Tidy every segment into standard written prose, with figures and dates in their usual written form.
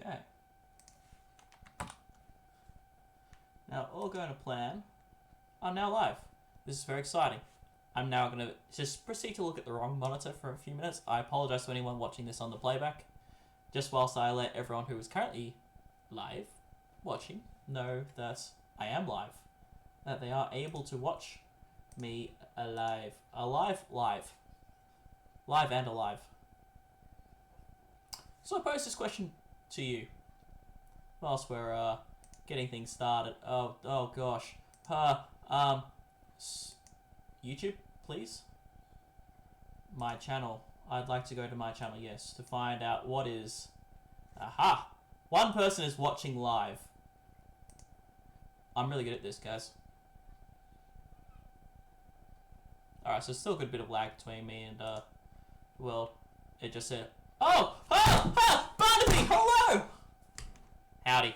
Okay. Now, all going to plan. I'm now live. This is very exciting. I'm now going to just proceed to look at the wrong monitor for a few minutes. I apologise to anyone watching this on the playback. Just whilst I let everyone who is currently live watching know that I am live. That they are able to watch me alive. Live and alive. So I pose this question to you whilst we're getting things started. Oh gosh. YouTube, please. My channel. I'd like to go to my channel, yes, to find out what is... Aha! One person is watching live. I'm really good at this, guys. Alright, so still a good bit of lag between me and the world. It just said... Oh! Barnaby! Hello! Howdy.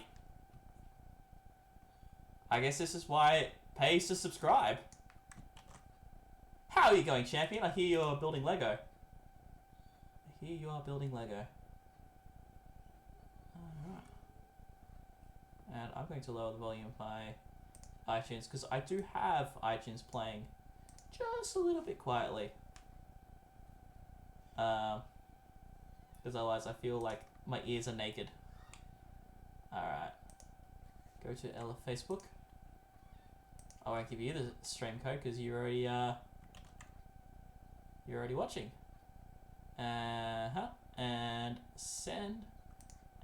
I guess this is why it pays to subscribe. How are you going, champion? I hear you're building Lego. I hear you are building Lego. Alright. And I'm going to lower the volume of my iTunes, because I do have iTunes playing just a little bit quietly. Because otherwise I feel like my ears are naked. Alright. Go to Facebook. I won't give you the stream code because you're already watching. And send.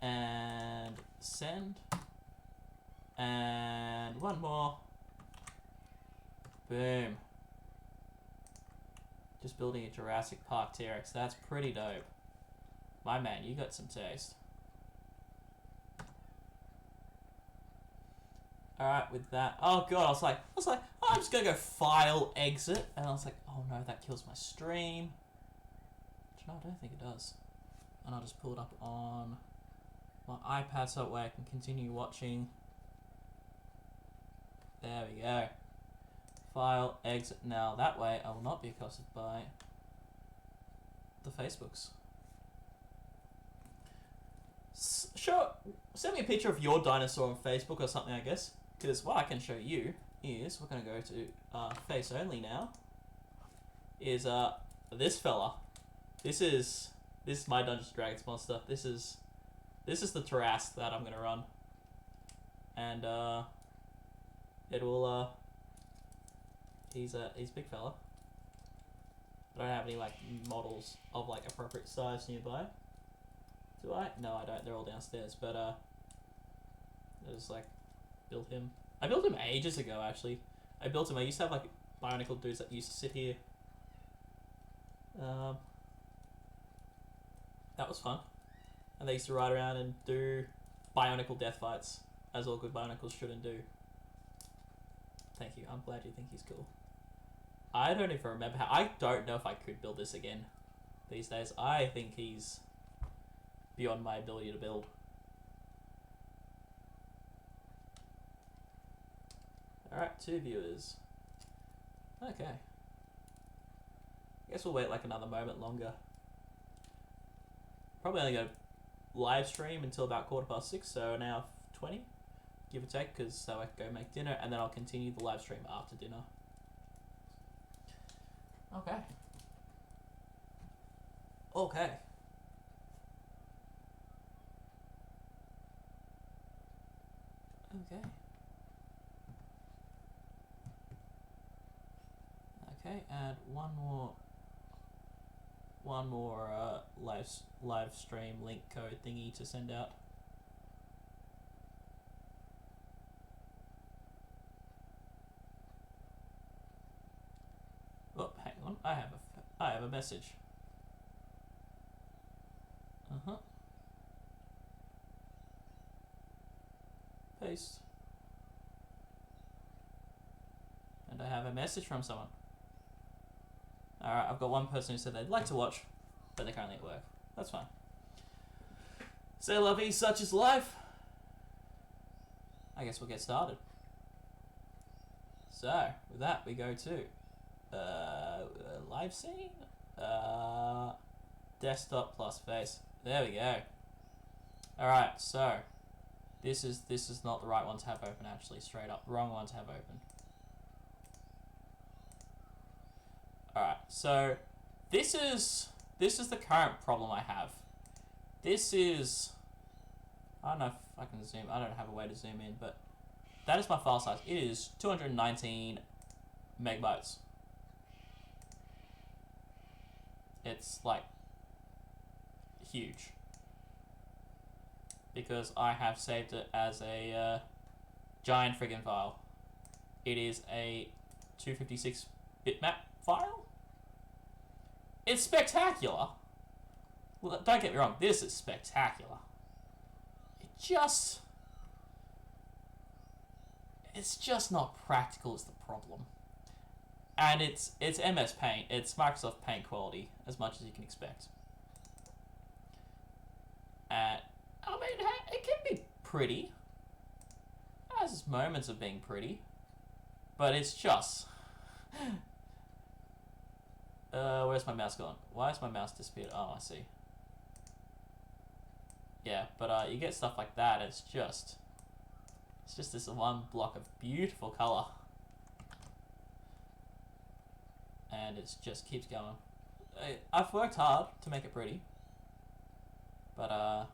And send. And one more. Boom. Just building a Jurassic Park T-Rex. That's pretty dope. My man, you got some taste. Alright, with that. Oh god, I was like, oh, I'm just gonna go file exit. And I was like, oh no, that kills my stream. Which no, I don't think it does. And I'll just pull it up on my iPad so that way I can continue watching. There we go. File exit. Now that way I will not be accosted by the Facebooks. Sure, send me a picture of your dinosaur on Facebook or something, I guess. Because what I can show you is, we're going to go to face only now, is this fella. This is my Dungeons & Dragons monster. This is the Tarrasque that I'm going to run. And it will, he's a big fella. I don't have any like models of like appropriate size nearby. Do I? No, I don't. They're all downstairs. But I just like built him. I built him ages ago, actually. I built him. I used to have like bionicle dudes that used to sit here. That was fun. And they used to ride around and do bionicle death fights, as all good bionicles should and do. Thank you. I'm glad you think he's cool. I don't even remember how. I don't know if I could build this again these days. I think he's beyond my ability to build. Alright, 2 viewers. Okay. Guess we'll wait like another moment longer. Probably only go live stream until about 6:15, so now 20, give or take, because so I can go make dinner, and then I'll continue the live stream after dinner. Okay. Okay. Okay. Okay, and one more live stream link code thingy to send out. Oh, hang on. I have a message. Paste. And I have a message from someone. Alright, I've got one person who said they'd like to watch, but they're currently at work. That's fine. C'est la vie, such is life. I guess we'll get started. So, with that, we go to live scene? Desktop plus face. There we go. Alright, so this is not the right one to have open, actually, straight up. Wrong one to have open. Alright, so this is the current problem I have. This is, I don't know if I can zoom, I don't have a way to zoom in, but that is my file size. It is 219 megabytes. It's like huge because I have saved it as a giant friggin' file. It is a 256 bitmap file. It's spectacular. Well, don't get me wrong, this is spectacular. It's just not practical is the problem. And it's MS Paint, it's Microsoft Paint quality, as much as you can expect. And, I mean, it can be pretty. It has its moments of being pretty. But it's just... where's my mouse gone? Why has my mouse disappeared? Oh, I see. Yeah, but you get stuff like that, it's just this one block of beautiful colour. And it just keeps going. I've worked hard to make it pretty. But,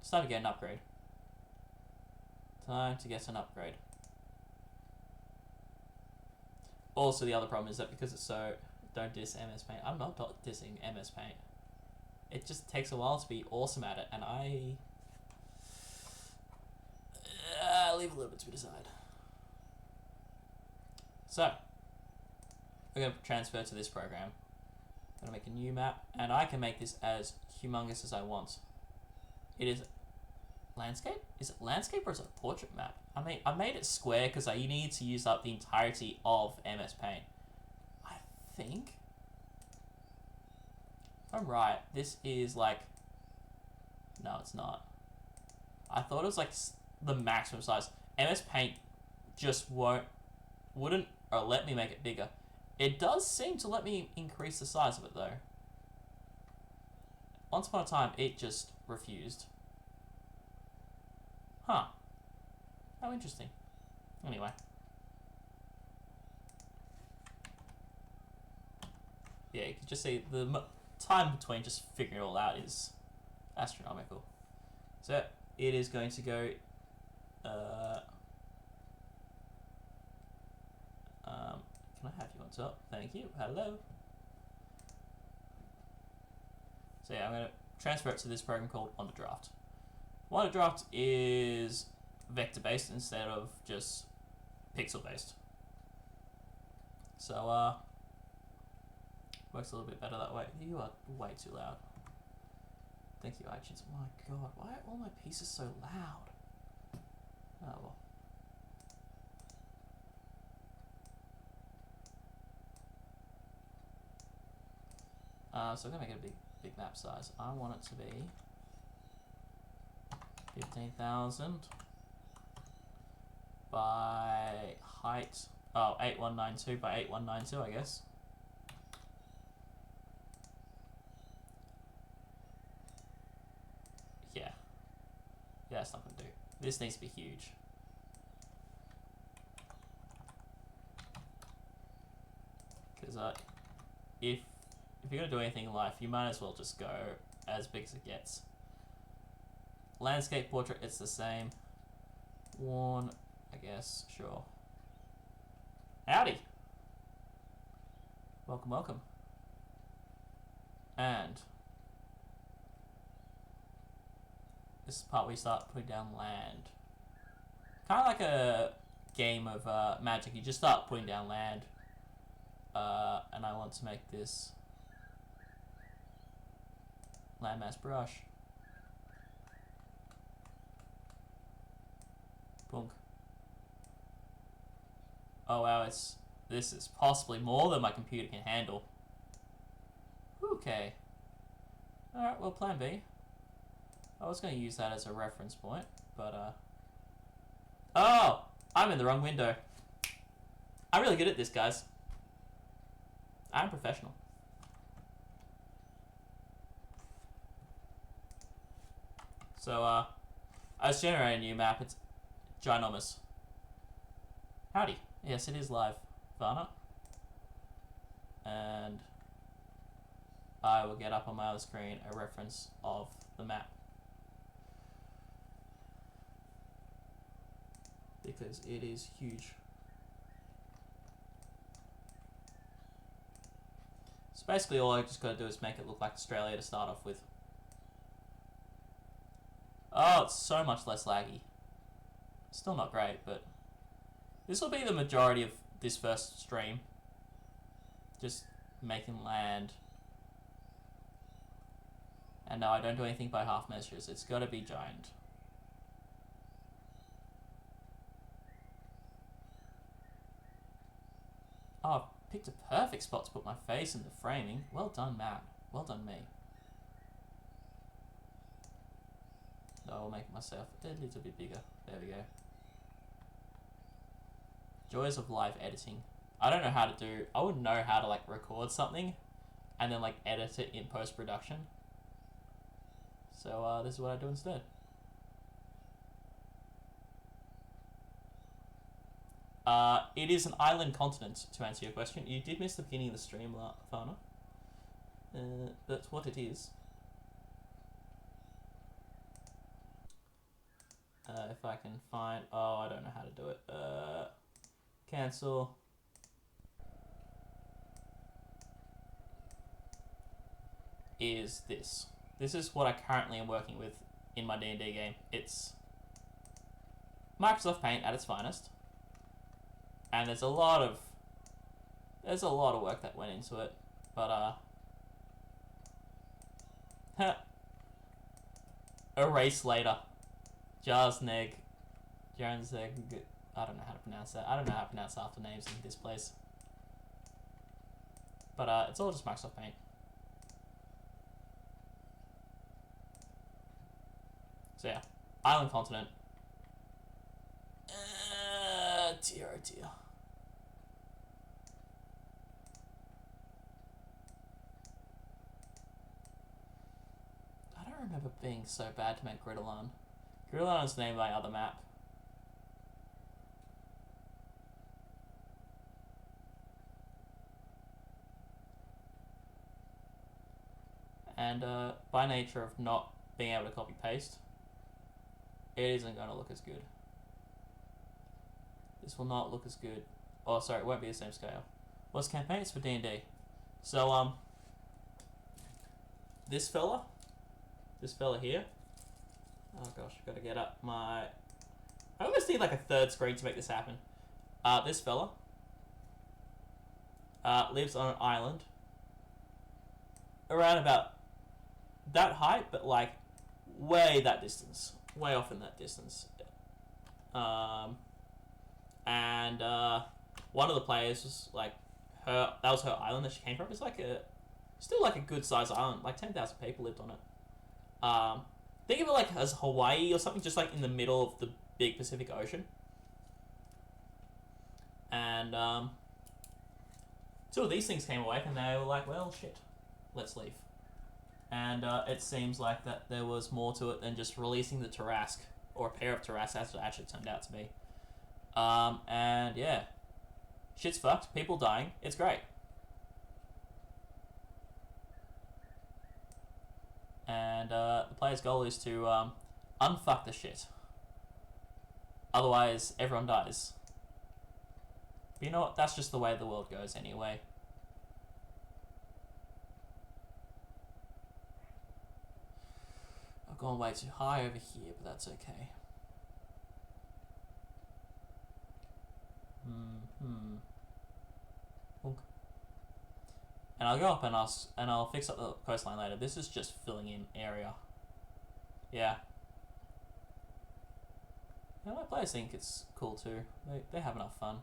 it's time to get an upgrade. Time to get an upgrade. Also, the other problem is that because it's so... Don't diss MS Paint. I'm not dissing MS Paint. It just takes a while to be awesome at it, and I leave a little bit to be decided. So, we're going to transfer to this program. I'm going to make a new map, and I can make this as humongous as I want. It is landscape? Is it landscape or is it a portrait map? I made it square because I need to use up the entirety of MS Paint. I think... If I'm right, this is like... No, it's not. I thought it was like the maximum size. MS Paint just wouldn't let me make it bigger. It does seem to let me increase the size of it though. Once upon a time, it just refused. Huh. How interesting. Anyway. Yeah, you can just see the time between just figuring it all out is astronomical. So it is going to go can I have you on top? Thank you. Hello. So yeah, I'm going to transfer it to this program called WonderDraft. WonderDraft is vector based instead of just pixel based. So works a little bit better that way. You are way too loud. Thank you, iTunes. My god, why are all my pieces so loud? Oh well. So I'm gonna make it a big map size. I want it to be 15,000 by height. Oh, 8192 by 8192, I guess. Yeah, that's not gonna do. This needs to be huge. Because if you're gonna do anything in life, you might as well just go as big as it gets. Landscape, portrait, it's the same. Worn, I guess, sure. Howdy. Welcome, welcome. And this is the part where you start putting down land. Kind of like a game of Magic. You just start putting down land. And I want to make this landmass brush. Boom. Oh wow, this is possibly more than my computer can handle. Okay. Alright, well, plan B. I was going to use that as a reference point, but oh! I'm in the wrong window. I'm really good at this, guys. I'm professional. So, I just generated a new map. It's ginormous. Howdy. Yes, it is live, Varna. And I will get up on my other screen a reference of the map. Because it is huge. So basically all I just got to do is make it look like Australia to start off with. Oh, it's so much less laggy. Still not great, but this will be the majority of this first stream. Just making land. And no, I don't do anything by half measures. It's got to be giant. Oh, I've picked a perfect spot to put my face in the framing. Well done, Matt. Well done, me. I'll make myself a little bit bigger. There we go. Joys of live editing. I don't know how to do... I wouldn't know how to, like, record something and then, like, edit it in post-production. So, this is what I do instead. It is an island continent, to answer your question. You did miss the beginning of the stream, Fana. That's what it is. If I can find... Oh, I don't know how to do it. Cancel. Is this. This is what I currently am working with in my D&D game. It's Microsoft Paint at its finest. And there's a lot of work that went into it. But, erase later. Jarsneg. Jarsneg. I don't know how to pronounce that. I don't know how to pronounce after names in this place. But, it's all just Microsoft Paint. So, yeah. Island continent. Dear, oh dear. I don't remember being so bad to make Gridiron. Gridiron is named my other map. And by nature of not being able to copy paste, it isn't going to look as good. This will not look as good. Oh, sorry, it won't be the same scale. What's campaign? It's for D&D. So, this fella here. Oh gosh, I've got to get up my... I almost need like a third screen to make this happen. This fella lives on an island around about that height, but like way that distance. Way off in that distance. And one of the players was like that was her island that she came from. It's like still like a good sized island, like 10,000 people lived on it. Think of it like as Hawaii or something, just like in the middle of the big Pacific Ocean. And two of these things came awake and they were like, well, shit, let's leave. And it seems like that there was more to it than just releasing the Tarrasque, or a pair of Tarrasques, as it actually turned out to be. And yeah, shit's fucked, people dying, it's great. And the player's goal is to unfuck the shit. Otherwise, everyone dies. But you know what, that's just the way the world goes anyway. I've gone way too high over here, but that's okay. And I'll go up and I'll fix up the coastline later. This is just filling in area. Yeah. Yeah, my players think it's cool too. They have enough fun.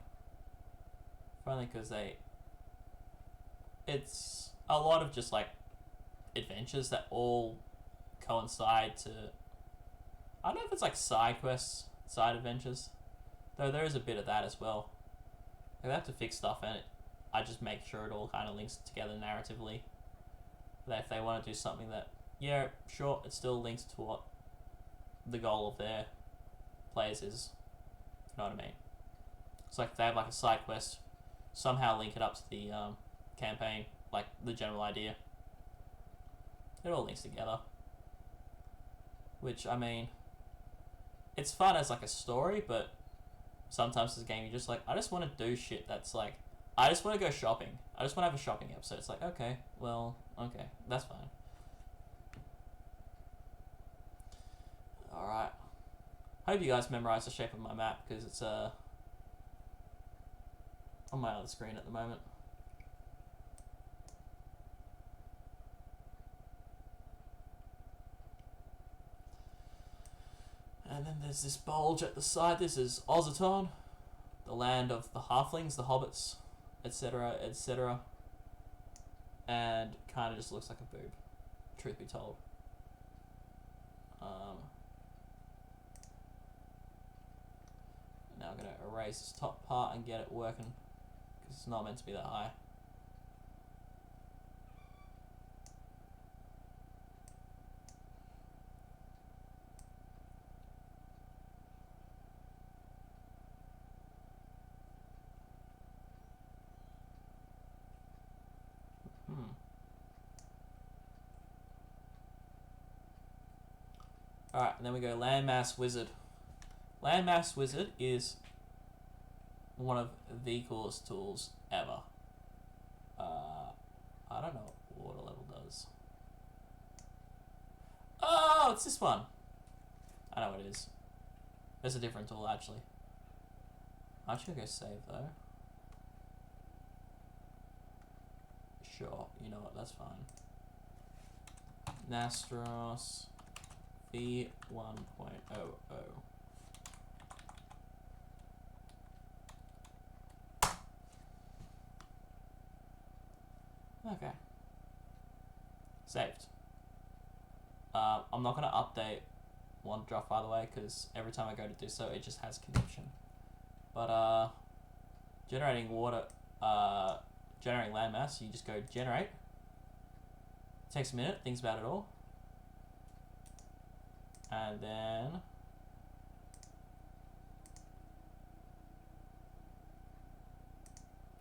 Finally, because it's a lot of just like adventures that all coincide to... I don't know if it's like side quests, side adventures. Though there is a bit of that as well. Like, they have to fix stuff and I just make sure it all kind of links together narratively. That if they want to do something that, yeah, sure, it still links to what the goal of their players is. You know what I mean? It's like they have like a side quest, somehow link it up to the campaign, like the general idea. It all links together. Which, I mean, it's fun as like a story, but sometimes this game you're just like, I just want to do shit that's like, I just want to go shopping. I just want to have a shopping episode. It's like, okay, well, okay, that's fine. Alright. Hope you guys memorize the shape of my map, because it's on my other screen at the moment. And then there's this bulge at the side. This is Ozaton, the land of the halflings, the hobbits, etc., etc. And kind of just looks like a boob, truth be told. Now I'm going to erase this top part and get it working, because it's not meant to be that high. Alright, and then we go Landmass Wizard. Landmass Wizard is one of the coolest tools ever. I don't know what water level does. Oh, it's this one. I know what it is. It's a different tool, actually. I'm just gonna go save, though. Sure, you know what, that's fine. Nastros V1.00. Okay. Saved. I'm not going to update OneDrive, by the way, because every time I go to do so, it just has connection. But, generating water, generating landmass, you just go generate. It takes a minute, thinks about it all. And then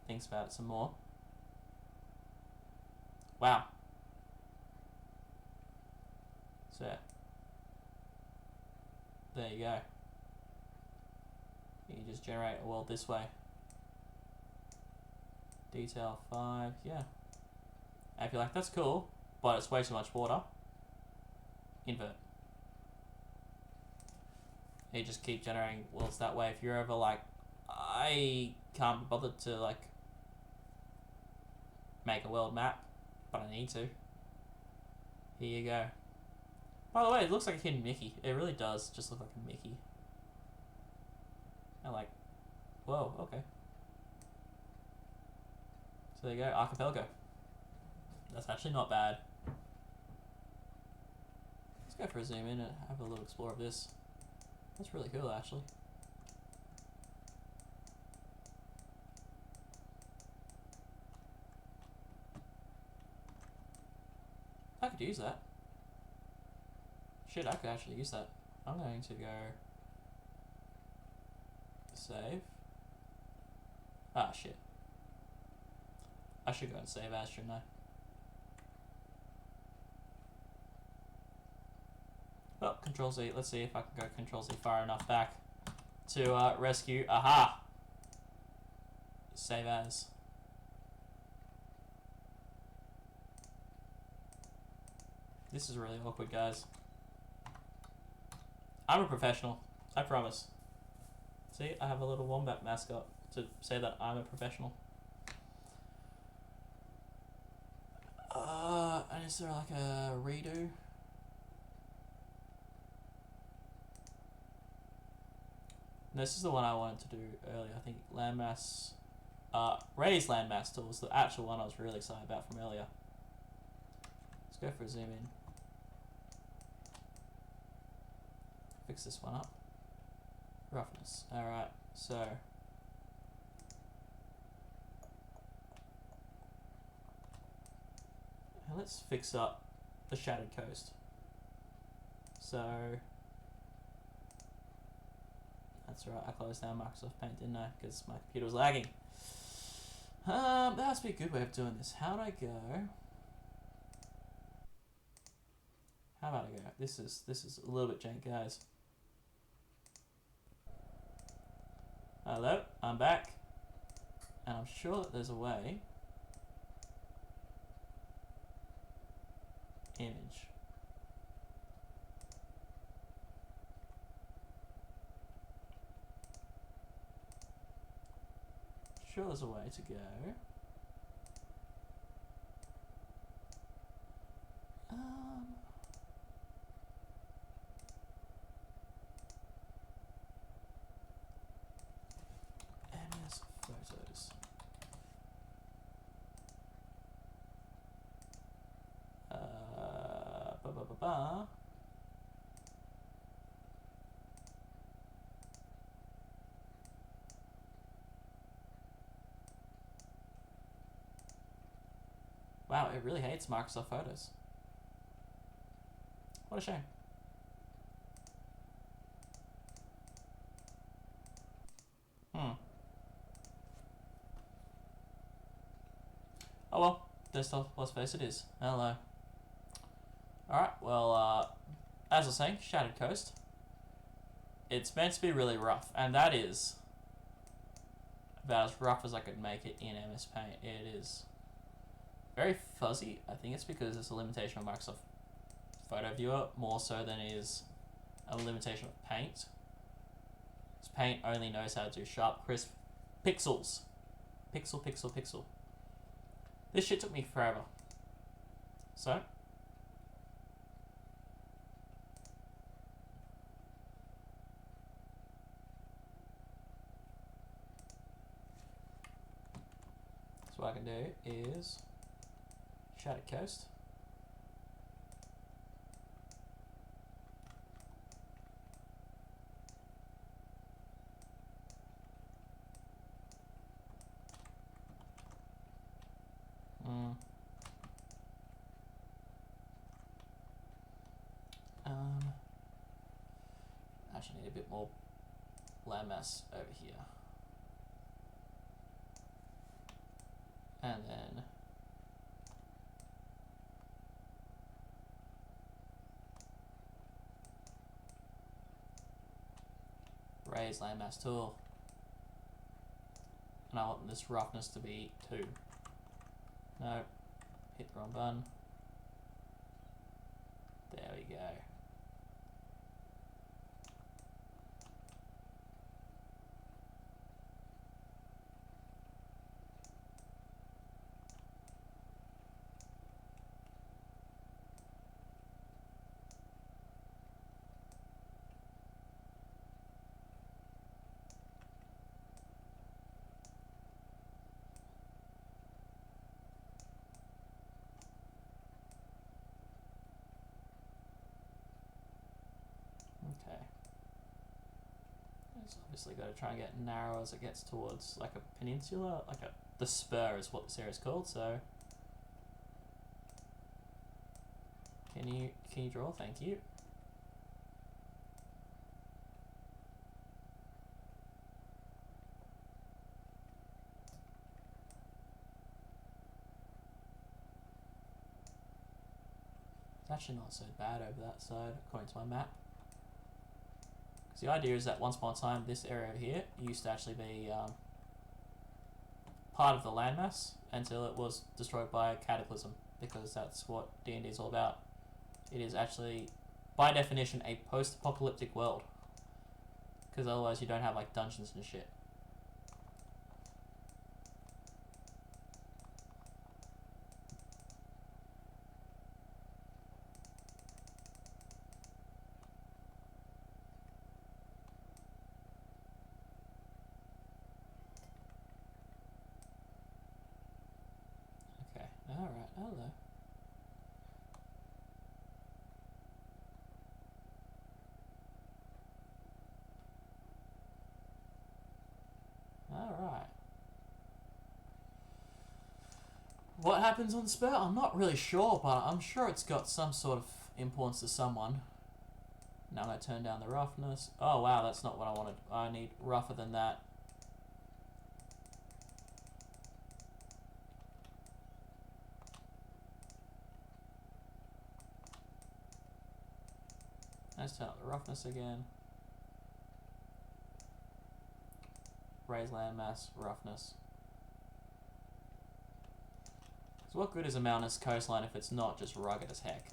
thinks about it some more. Wow. So yeah. There you go. You just generate a world this way. Detail 5, yeah. And if you're like, that's cool, but it's way too much water, invert. You just keep generating worlds that way. If you're ever like, I can't be bothered to like make a world map, but I need to. Here you go. By the way, it looks like a hidden Mickey. It really does just look like a Mickey. And like, whoa, okay. So there you go, archipelago. That's actually not bad. Let's go for a zoom in and have a little explore of this. That's really cool, actually. I could use that. Shit, I could actually use that. I'm going to go save. Ah, shit. I should go and save as, shouldn't I? Oh, Control Z. Let's see if I can go Control Z far enough back to rescue. Aha! Save as. This is really awkward, guys. I'm a professional. I promise. See, I have a little wombat mascot to say that I'm a professional. And is there like a redo? This is the one I wanted to do earlier. I think landmass, raise landmass tool was the actual one I was really excited about from earlier. Let's go for a zoom in. Fix this one up. Roughness. Alright, so. And let's fix up the Shattered Coast. So, that's right. I closed down Microsoft Paint, didn't I? Because my computer was lagging. That must be a good way of doing this. How do I go? How about I go? This is a little bit jank, guys. Hello, I'm back, and I'm sure that there's a way. Image. Sure, there's a way to go. MS photos. Ba ba ba ba. Wow, it really hates Microsoft Photos. What a shame. Oh well, desktop plus face it is. Hello. Alright, well, as I was saying, Shattered Coast. It's meant to be really rough, and that is about as rough as I could make it in MS Paint. It is very fuzzy. I think it's because it's a limitation of Microsoft Photo Viewer more so than it is a limitation of Paint. Because Paint only knows how to do sharp, crisp pixels. Pixel, pixel, pixel. This shit took me forever. So what I can do is Shattered Coast. Actually need a bit more landmass over here. And then raise landmass tool. And I want this roughness to be 2. No, hit the wrong button. There we go. Okay. It's obviously got to try and get narrow as it gets towards like a peninsula, like the spur is what this area is called. So can you draw? Thank you. It's actually not so bad over that side, according to my map. Because the idea is that once upon a time, this area over here used to actually be part of the landmass until it was destroyed by a cataclysm, because that's what D&D is all about. It is actually, by definition, a post-apocalyptic world. Because otherwise you don't have like dungeons and shit. Alright, hello. Alright. What happens on Spur? I'm not really sure, but I'm sure it's got some sort of importance to someone. Now I'm going to turn down the roughness. Oh wow, that's not what I wanted. I need rougher than that. Let's turn up the roughness again. Raise landmass, roughness. So what good is a mountainous coastline if it's not just rugged as heck?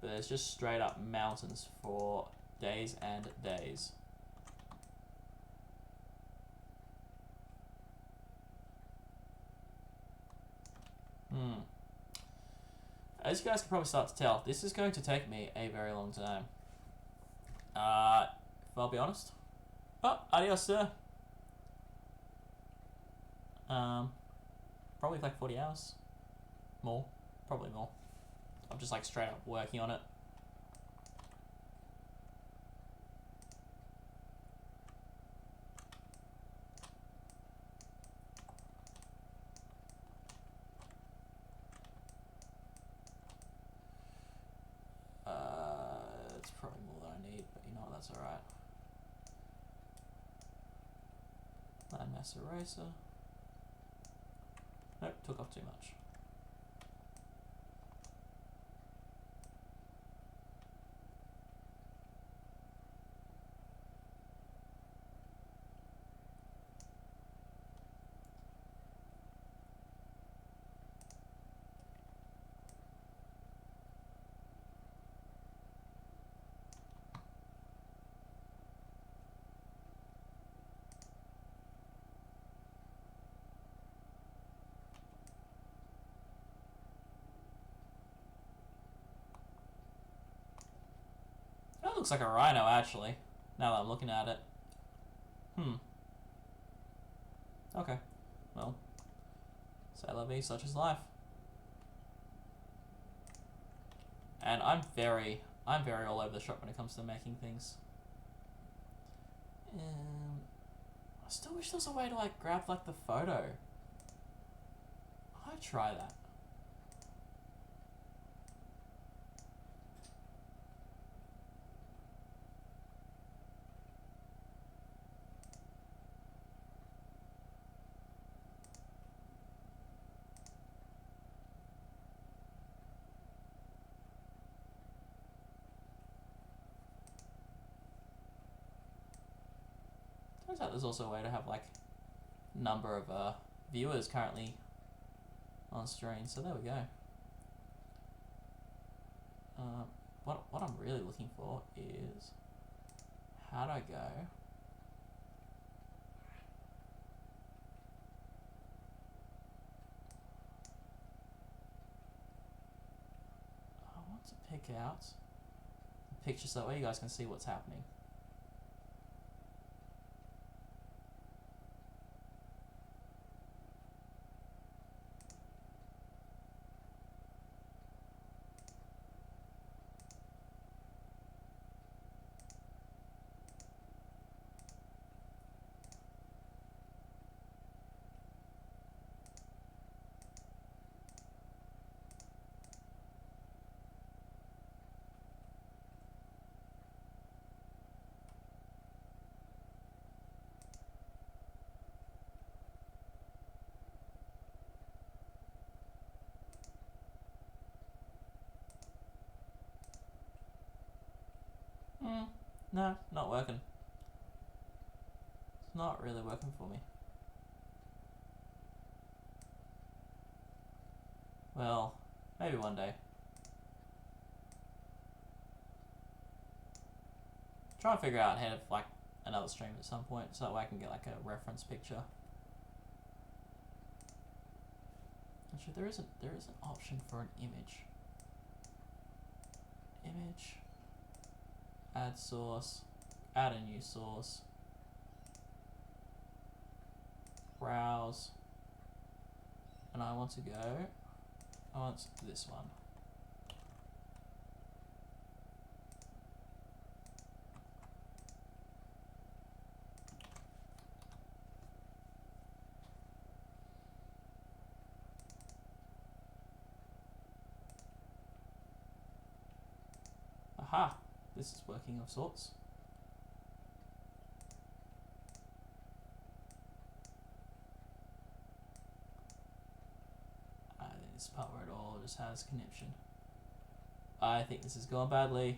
But there's just straight up mountains for days and days. As you guys can probably start to tell, this is going to take me a very long time. If I'll be honest. Oh, adios, sir. Probably like 40 hours. More. Probably more. I'm just like straight up working on it. It's probably more than I need, but you know what, that's alright. Landmass eraser. Nope, took off too much. That looks like a rhino, actually, now that I'm looking at it. Okay. Well, c'est la vie, such is life. And I'm very all over the shop when it comes to making things. I still wish there was a way to like grab like the photo. I'd try that. Turns out there's also a way to have like number of viewers currently on screen. So there we go. What I'm really looking for is how do I go? I want to pick out the picture so that way you guys can see what's happening. No, not working. It's not really working for me. Well, maybe one day. Try and figure out how to like another stream at some point so that way I can get like a reference picture. Actually, there is an option for an image. Image. Add source. Add a new source. Browse. And I want this one. Aha! This is working of sorts. I think this part where it all just has connection. I think this is going badly.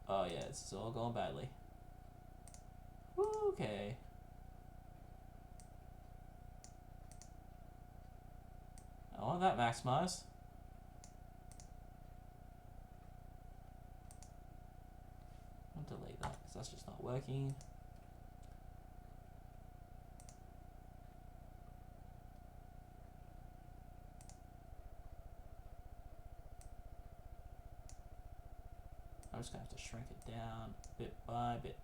Oh yeah, this is all going badly. Okay. I want that maximized. I'll delete that because that's just not working. I'm just going to have to shrink it down bit by bit.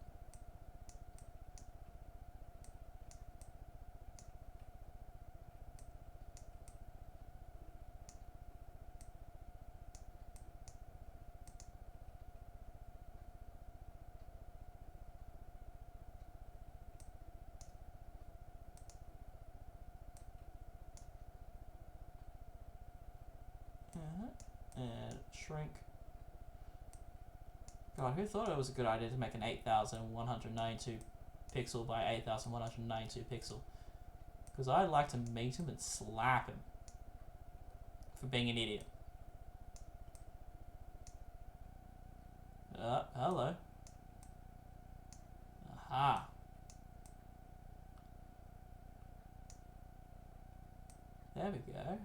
And shrink. God, who thought it was a good idea to make an 8,192 pixel by 8,192 pixel? Because I'd like to meet him and slap him for being an idiot. Hello. Aha. There we go.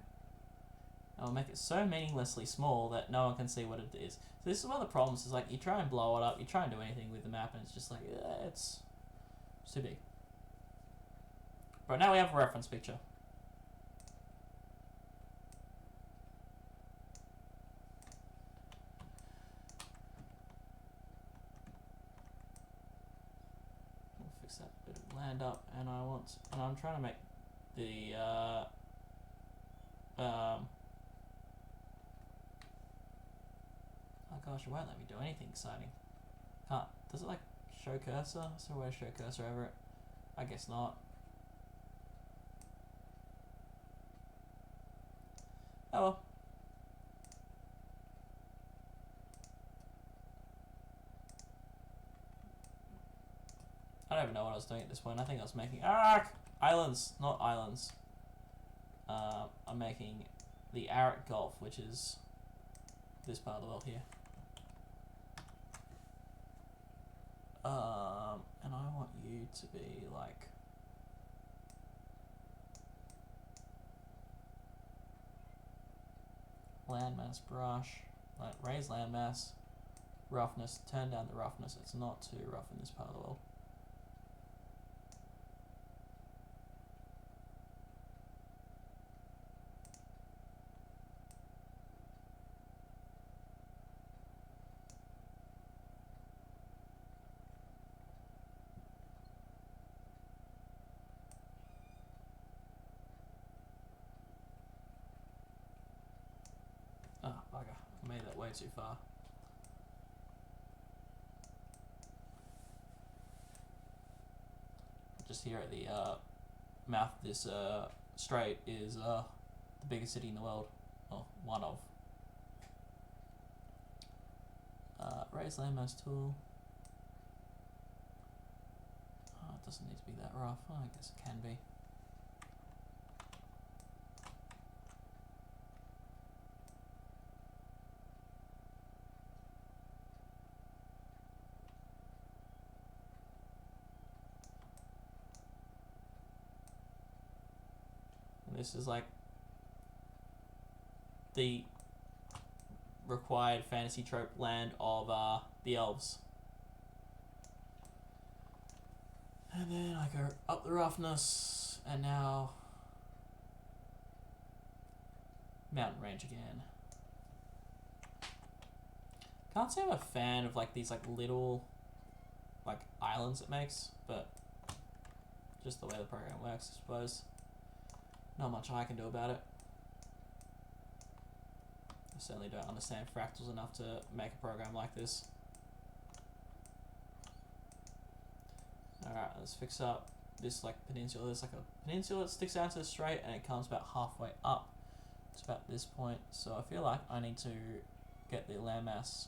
I'll make it so meaninglessly small that no one can see what it is. So this is one of the problems, is like you try and blow it up, you try and do anything with the map and it's just like, it's too big. But now we have a reference picture. We'll fix that bit of land up, and I'm trying to make the oh gosh, it won't let me do anything exciting. Can't. Does it like show cursor? Is there a way to show cursor over it? I guess not. Oh well. I don't even know what I was doing at this point. I think I was making islands, not islands. I'm making the Arak Gulf, which is this part of the world here. And I want you to be like landmass brush, like raise landmass, roughness, turn down the roughness. It's not too rough in this part of the world. Oh, bugger. I made that way too far. Just here at the mouth of this strait is the biggest city in the world. Well, one of. Raise landmass tool. Oh, it doesn't need to be that rough. Oh, I guess it can be. And this is like the required fantasy trope land of the elves. And then I go up the roughness, and now mountain range again. Can't say I'm a fan of like these like little like islands it makes, but just the way the program works, I suppose. Not much I can do about it. I certainly don't understand fractals enough to make a program like this. Alright, let's fix up this like peninsula. There's like a peninsula that sticks out to the strait and it comes about halfway up. It's about this point, so I feel like I need to get the landmass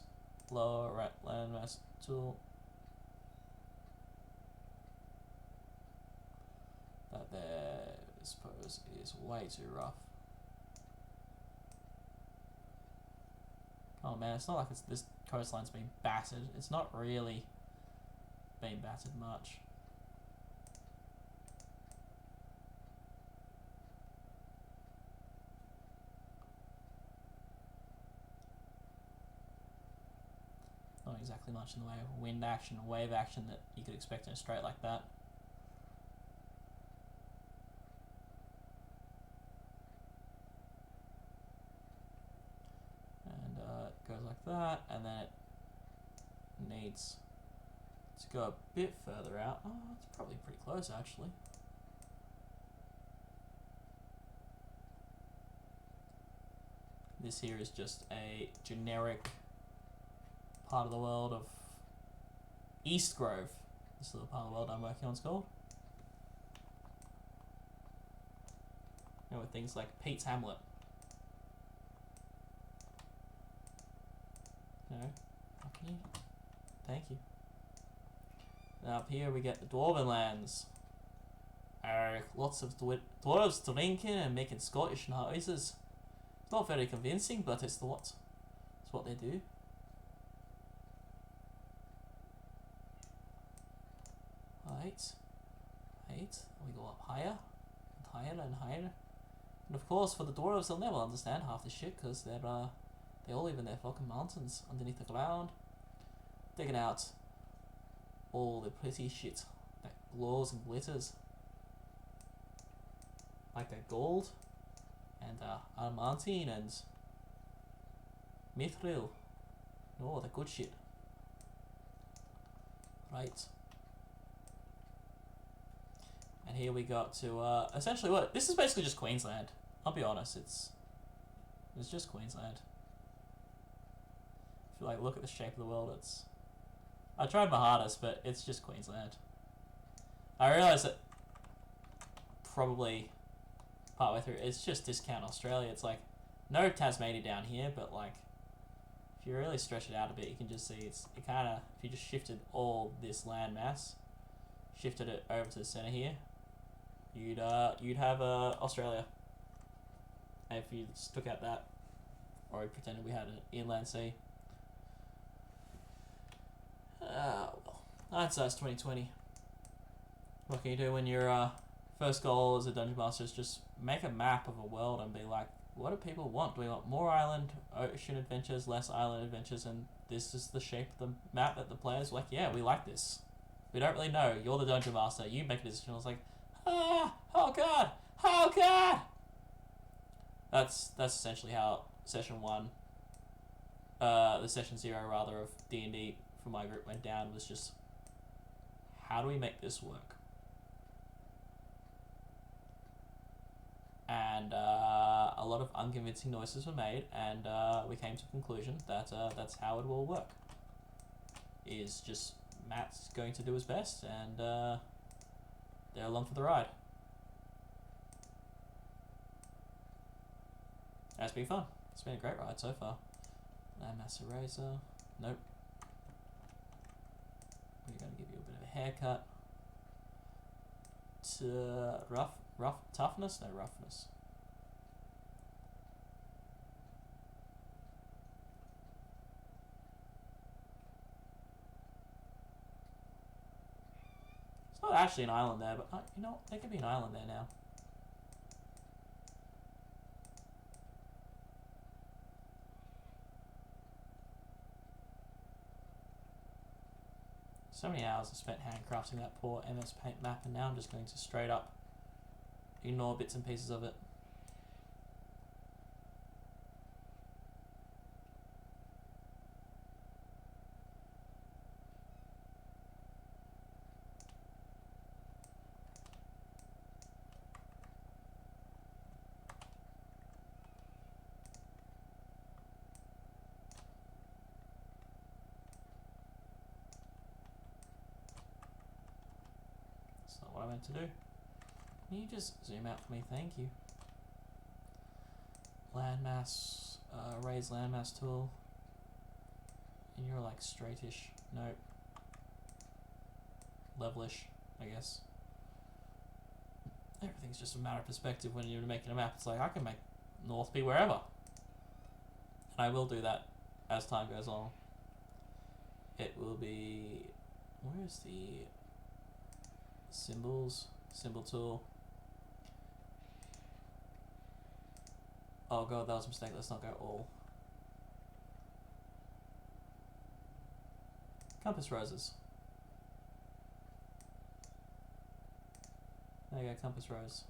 lower at landmass tool. That there, I suppose, is way too rough. Oh man, it's not like this coastline's been battered. It's not really been battered much. Not exactly much in the way of wind action or wave action that you could expect in a strait like that. And it goes like that, and then it needs to go a bit further out. Oh, it's probably pretty close actually. This here is just a generic part of the world of East Grove. This little part of the world I'm working on is called. You know, with things like Pete's Hamlet. No. Okay. Thank you. Now up here we get the Dwarven lands. Lots of dwarves drinking and making Scottish noises. It's not very convincing, but it's what they do. Right. We go up higher and higher and higher. And of course, for the dwarves, they'll never understand half the shit because they all live in their fucking mountains underneath the ground, digging out all the pretty shit that glows and glitters, like that gold and adamantine and mithril. Oh, the good shit. Right. And here we got to essentially what this is basically just Queensland. I'll be honest, it's just Queensland. If you like look at the shape of the world, I tried my hardest, but it's just Queensland. I realised that probably partway through it's just discount Australia. It's like no Tasmania down here, but like if you really stretch it out a bit, you can just see it kind of, if you just shifted all this land mass, shifted it over to the centre here, you'd have Australia. And if you just took out that, or we pretended we had an inland sea. Well, hindsight's 2020. What can you do when your first goal as a dungeon master is just make a map of a world and be like, what do people want? Do we want more island, ocean adventures, less island adventures? And this is the shape of the map that the players like, yeah, we like this. We don't really know. You're the dungeon master. You make a decision. I was like, oh god, oh god. That's essentially how session 1, the session 0 rather of D&D for my group went down. Was just, how do we make this work? And a lot of unconvincing noises were made, and we came to the conclusion that that's how it will work. Is just Matt's going to do his best, and they're along for the ride. It's been fun. It's been a great ride so far. Landmass eraser. Nope. We're going to give you a bit of a haircut. To rough toughness? No, roughness. It's not actually an island there, but you know, there could be an island there now. So many hours I spent handcrafting that poor MS Paint map, and now I'm just going to straight up ignore bits and pieces of it. That's not what I meant to do. Can you just zoom out for me? Thank you. Landmass, raise landmass tool. And you're like straightish. Nope. Levelish, I guess. Everything's just a matter of perspective when you're making a map. It's like, I can make north be wherever. And I will do that as time goes on. It will be... Where's the symbols? Symbol tool. Oh god, that was a mistake. Let's not go all. Compass roses. There you go, compass rose.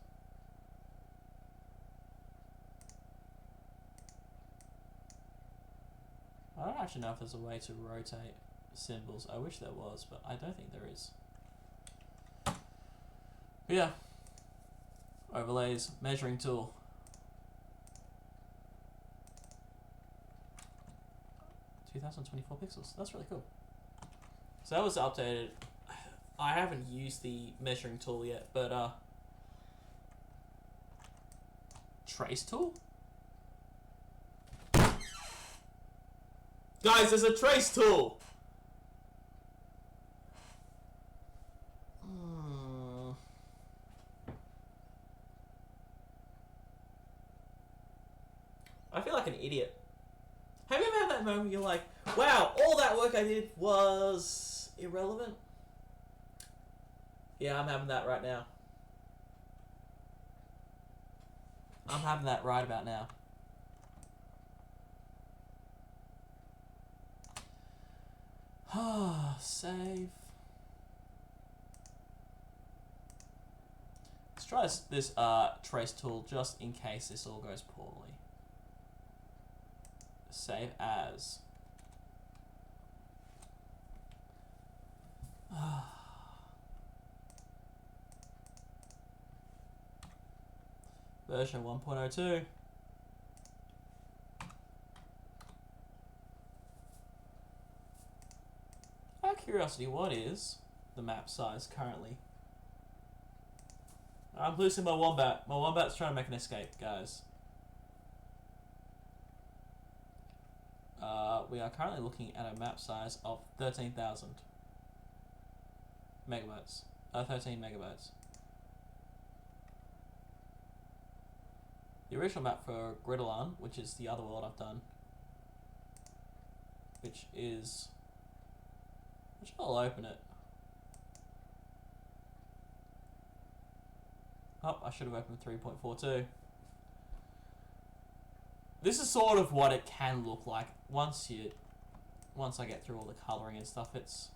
I don't actually know if there's a way to rotate symbols. I wish there was, but I don't think there is. But yeah. Overlays, measuring tool. 2024 pixels. That's really cool. So that was updated. I haven't used the measuring tool yet, but trace tool? Guys, there's a trace tool! I feel like an idiot. Have you ever had that moment where you're like, wow, all that work I did was irrelevant? Yeah, I'm having that right now. I'm having that right about now. Save. Let's try this trace tool just in case this all goes poorly. Save as. Version 1.02. Out of curiosity, what is the map size currently? I'm losing my wombat. My wombat's trying to make an escape, guys. We are currently looking at a map size of 13,000 megabytes. 13 megabytes. The original map for Gridiron, which is the other world I've done, which I'll open it. Oh, I should have opened 3.42. This is sort of what it can look like once I get through all the colouring and stuff. It's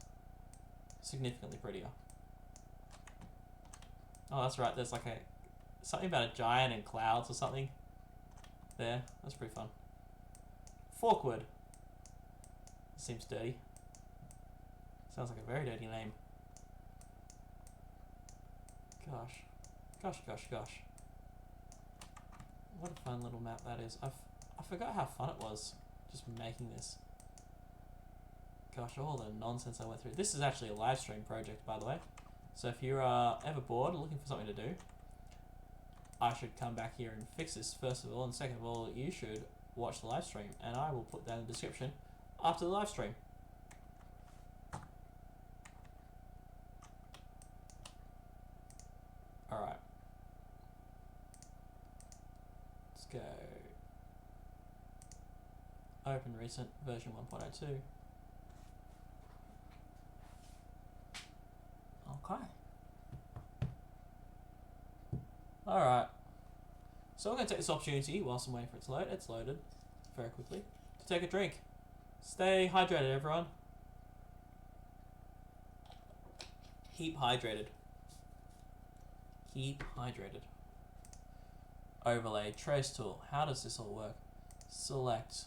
significantly prettier. Oh, that's right. There's like something about a giant and clouds or something. There, that's pretty fun. Forkwood. Seems dirty. Sounds like a very dirty name. Gosh. What a fun little map that is. I forgot how fun it was just making this. Gosh, all the nonsense I went through. This is actually a live stream project, by the way. So if you're ever bored or looking for something to do, I should come back here and fix this first of all, and second of all, you should watch the live stream, and I will put that in the description after the live stream. Alright. Let's go. Open recent version 1.02. Okay. Alright. So we're going to take this opportunity, whilst I'm waiting for it to load, it's loaded very quickly, to take a drink. Stay hydrated, everyone. Keep hydrated. Keep hydrated. Overlay, trace tool. How does this all work? Select.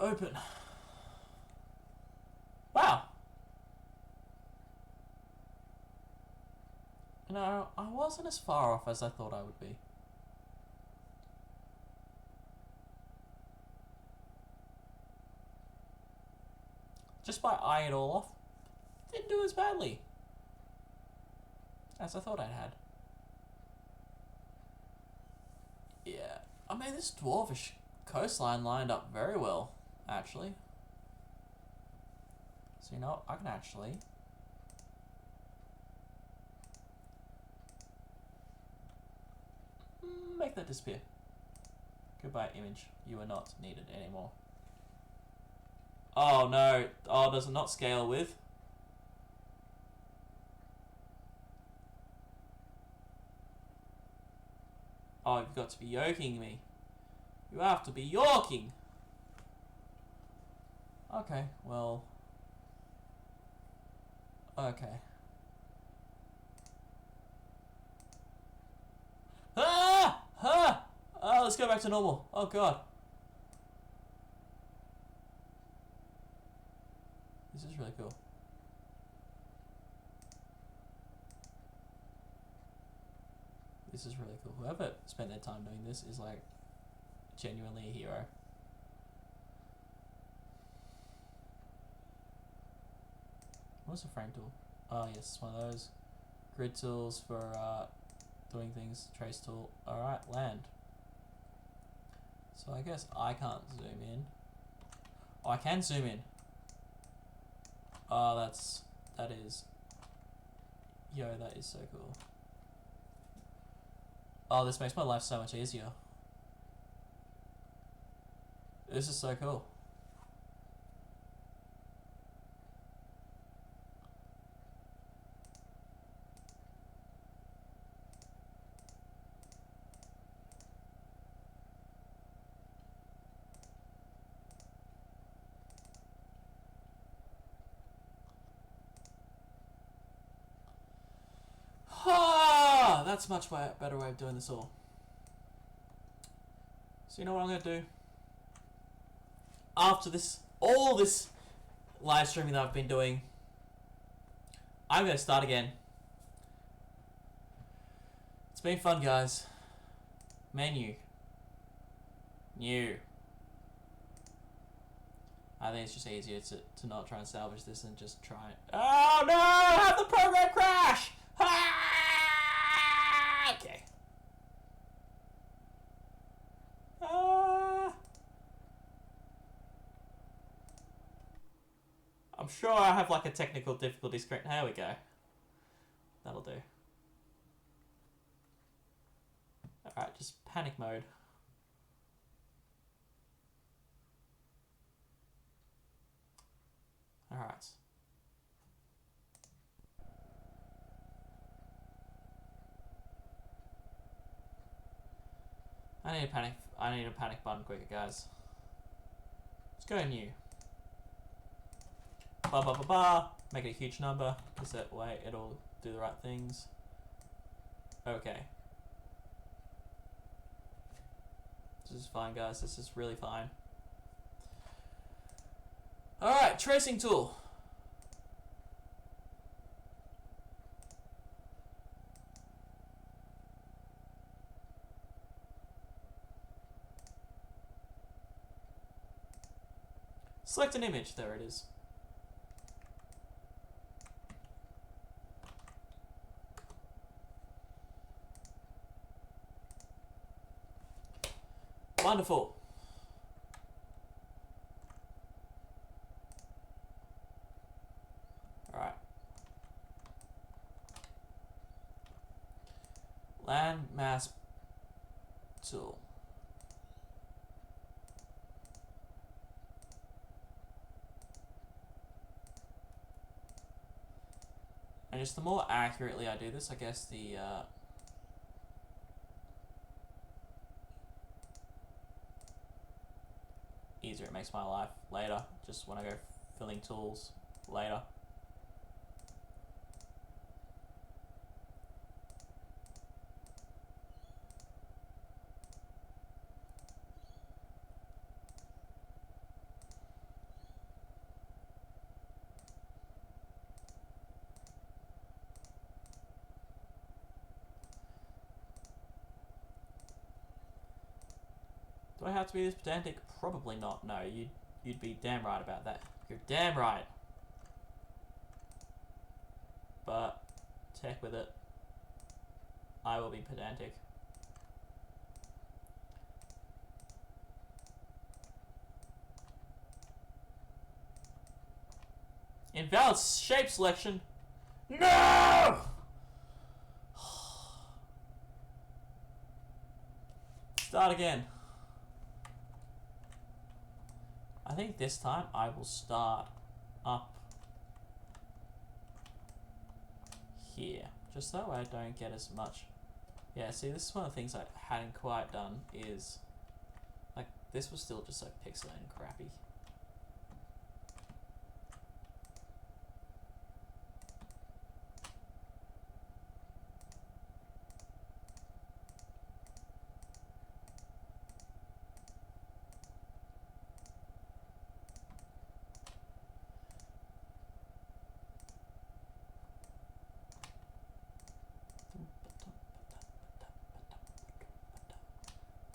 Open. Wow. No, I wasn't as far off as I thought I would be. just by eyeing it all off, didn't do as badly as I thought I'd had. Yeah, I mean, this dwarvish coastline lined up very well, actually. So, you know, I can actually make that disappear. Goodbye, image. You are not needed anymore. Oh, no. Oh, does it not scale with? Oh, you've got to be yoking me. You have to be yorking. Okay, well. Okay. Ah! Ah! Oh, let's go back to normal. Oh, God. This is really cool. This is really cool. Whoever spent their time doing this is, like, genuinely a hero. What's a frame tool? Oh, yes, it's one of those. Grid tools for doing things. Trace tool. Alright, land. So I guess I can't zoom in. Oh, I can zoom in. Oh, that is... Yo, that is so cool. Oh, this makes my life so much easier. This is so cool. Ah, that's much better way of doing this all. So you know what I'm going to do? After this, all this live streaming that I've been doing, I'm going to start again. It's been fun, guys. Menu. New. I think it's just easier to not try and salvage this and just try it. Oh no! Have the program crash! Ah! Okay. I'm sure I have like a technical difficulty screen. There we go. That'll do. Alright, just panic mode. Alright. I need a panic button quicker, guys. Let's go new. Ba ba ba ba. Make it a huge number, because that way it'll do the right things. Okay. This is fine, guys. This is really fine. Alright, tracing tool. Select an image. There it is. Wonderful. Alright. Land mass tool. And just the more accurately I do this, I guess the easier it makes my life later, just when I go filling tools later. Do I have to be this pedantic? Probably not. No, you You'd be damn right about that. You're damn right. But, heck with it. I will be pedantic. Invalid shape selection. No! Start again. I think this time I will start up here, just so I don't get as much. Yeah, see, this is one of the things I hadn't quite done, is like this was still just like pixelated and crappy.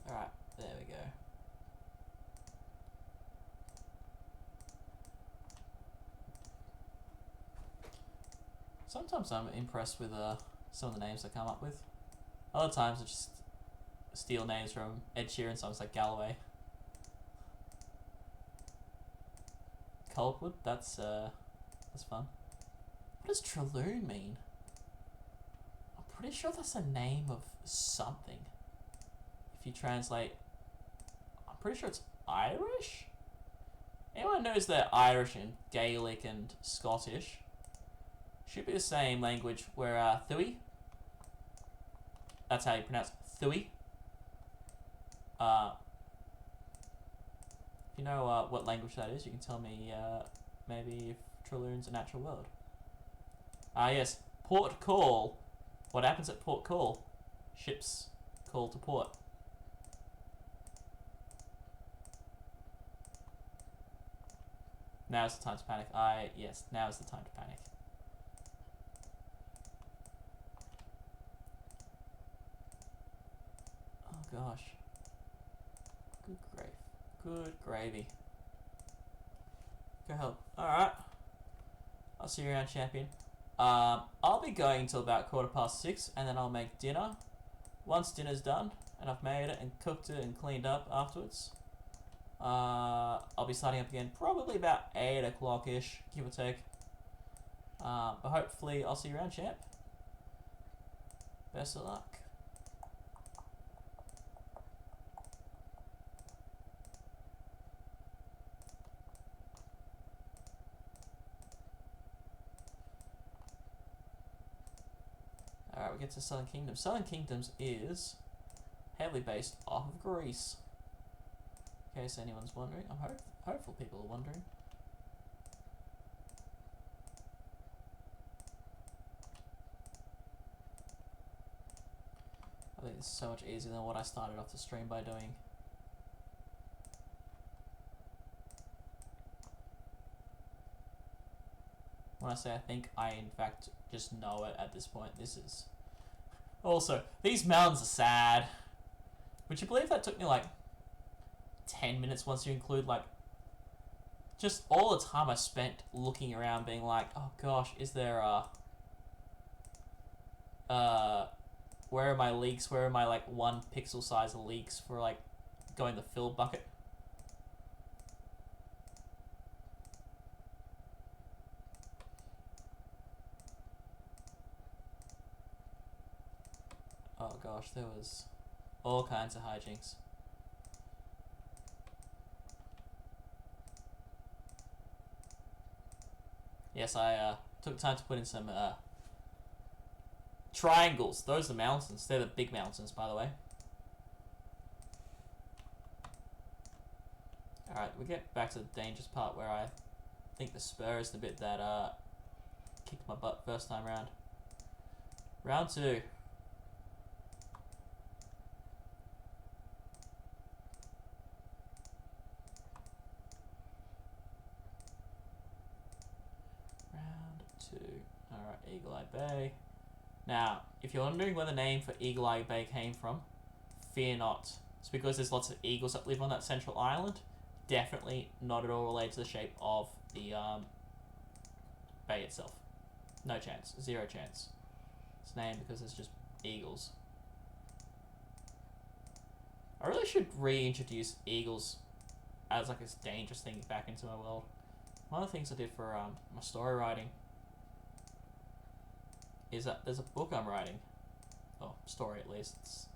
Alright, there we go. Sometimes I'm impressed with some of the names I come up with. Other times I just steal names from Ed Sheeran songs like Galloway. Coldwood, that's fun. What does Trelloon mean? I'm pretty sure that's a name of something. If you translate, I'm pretty sure it's Irish? Anyone knows that Irish and Gaelic and Scottish should be the same language where Thui, that's how you pronounce Thui. If you know what language that is, you can tell me maybe if Trelloon's a natural word. Yes, port call. What happens at port call? Ships call to port. Now's the time to panic. Yes, now is the time to panic. Oh gosh. Good grave. Good gravy. Go help. Alright. I'll see you around, champion. I'll be going until about 6:15, and then I'll make dinner. Once dinner's done, and I've made it and cooked it and cleaned up afterwards, I'll be starting up again probably about 8 o'clock-ish, give or take. But hopefully I'll see you around, champ. Best of luck. Alright, we get to Southern Kingdom. Southern Kingdoms is heavily based off of Greece. In case anyone's wondering. I'm hopeful people are wondering. I think this is so much easier than what I started off the stream by doing. When I say I think, I in fact just know it at this point. This is... Also, these mountains are sad. Would you believe that took me like 10 minutes once you include like just all the time I spent looking around being like, oh gosh, is there where are my leaks? Where are my like 1 pixel size leaks for like going the fill bucket? Oh gosh, there was all kinds of hijinks. Yes, I took time to put in some triangles. Those are mountains. They're the big mountains, by the way. Alright, we get back to the dangerous part where I think the spur is the bit that kicked my butt first time round. Round 2. Alright, Eagle Eye Bay. Now, if you're wondering where the name for Eagle Eye Bay came from, fear not. It's because there's lots of eagles that live on that central island. definitely not at all related to the shape of the bay itself. No chance. 0 chance. It's named because it's just eagles. I really should reintroduce eagles as like this dangerous thing back into my world. One of the things I did for my story writing is that there's a book I'm writing. Well, story at least. It's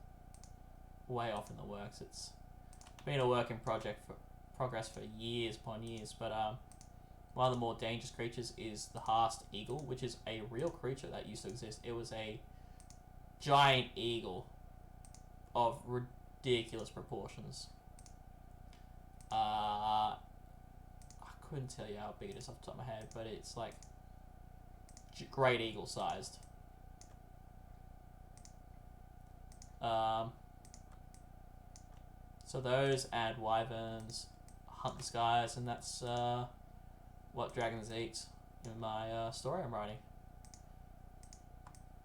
way off in the works. It's been a work in progress for years upon years, but one of the more dangerous creatures is the Haast eagle, which is a real creature that used to exist. It was a giant eagle of ridiculous proportions. I couldn't tell you how big it is off the top of my head, but it's like great eagle sized. So those add wyverns, hunt the skies, and that's what dragons eat in my story I'm writing.